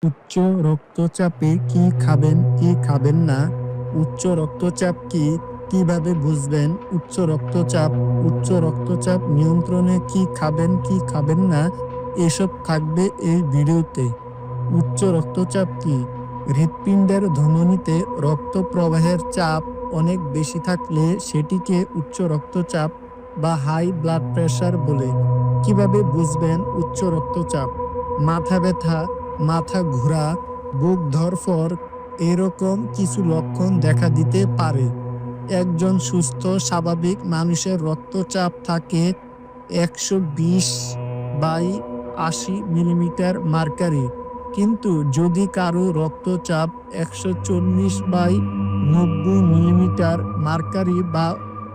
উচ্চ রক্তচাপে কি খাবেন, কি খাবেন না? উচ্চ রক্তচাপ কি? কিভাবে বুঝবেন উচ্চ রক্তচাপ নিয়ন্ত্রণে কি খাবেন, কি খাবেন না? এসব থাকবে এই ভিডিওতে। উচ্চ রক্তচাপ কি? হৃৎপিণ্ডের ধমনীতে রক্ত প্রবাহের চাপ অনেক বেশি থাকলে সেটিকে উচ্চ রক্তচাপ বা হাই ব্লাড প্রেশার বলে। কিভাবে বুঝবেন উচ্চ রক্তচাপ? মাথা ব্যথা, মাথা ঘোরা, বুক ধড়ফড় এরকম কিছু লক্ষণ দেখা দিতে পারে। একজন সুস্থ স্বাভাবিক মানুষের রক্তচাপ থাকে ১২০/৮০ মিলিমিটার মার্কারি। কিন্তু যদি কারো রক্তচাপ ১৪০/৯০ মিলিমিটার মার্কারি বা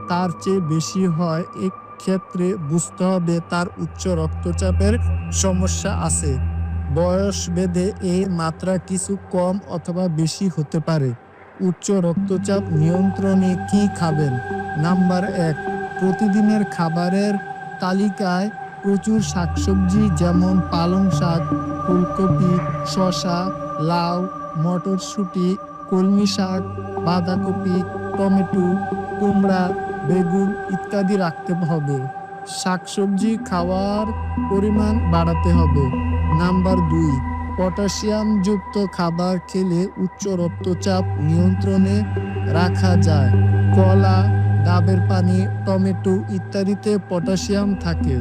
তার চেয়ে বেশি হয়, এক্ষেত্রে বুঝতে হবে তার উচ্চ রক্তচাপের সমস্যা আছে। বয়স ভেদে এই মাত্রা কিছু কম অথবা বেশি হতে পারে। উচ্চ রক্তচাপ নিয়ন্ত্রণে কি খাবেন? নাম্বার ১, প্রতিদিনের খাবারের তালিকায় প্রচুর শাকসবজি যেমন পালং শাক, ফুলকপি, শসা, লাউ, মটরশুঁটি, কলমি শাক, বাঁধাকপি, টমেটো, কুমড়া, বেগুন ইত্যাদি রাখতে হবে। শাকসবজি খাওয়ার পরিমাণ বাড়াতে হবে। নাম্বার ২, পটাশিয়ামযুক্ত খাবার খেলে উচ্চ রক্তচাপ নিয়ন্ত্রণে রাখা যায়। কলা, ডাবের পানি, টমেটো ইত্যাদিতে পটাশিয়াম থাকে।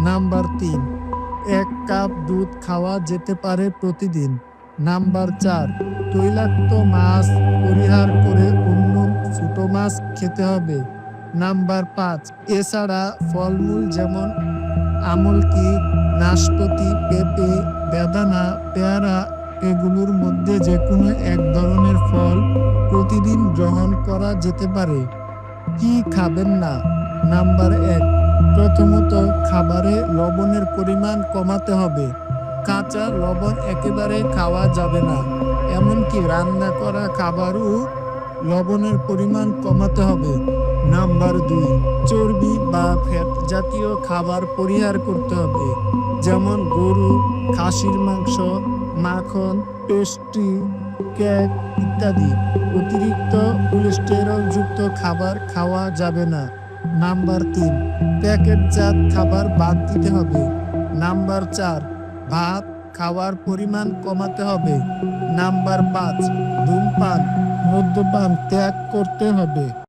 নাম্বার ৩, ১ কাপ দুধ খাওয়া যেতে পারে প্রতিদিন। নাম্বার ৪, তৈলাক্ত মাছ পরিহার করে অন্য ছোট মাছ খেতে হবে। নাম্বার ৫, এছাড়া ফলমূল যেমন আমলকি, নাশপাতি, পেঁপে, বেদানা, পেয়ারা এগুলোর মধ্যে যেকোনো এক ধরনের ফল প্রতিদিন গ্রহণ করা যেতে পারে। কি খাবেন না? নাম্বার ১, প্রথমত খাবারে লবণের পরিমাণ কমাতে হবে। কাঁচা লবণ একেবারে খাওয়া যাবে না। এমনকি রান্না করা খাবারও লবণের পরিমাণ কমাতে হবে। নাম্বার ২, চর্বি বা ফ্যাট জাতীয় খাবার পরিহার করতে হবে, যেমন গরু, খাসির মাংস, মাখন, পেস্ট্রি, কেক ইত্যাদি। অতিরিক্ত কোলেস্টেরল-যুক্ত খাবার খাওয়া যাবে না। নাম্বার ৩, প্যাকেটজাত খাবার বাদ দিতে হবে। নাম্বার ৪, ভাত খাওয়ার পরিমাণ কমাতে হবে। নাম্বার ৫, ধূমপান, মদ্যপান ত্যাগ করতে হবে।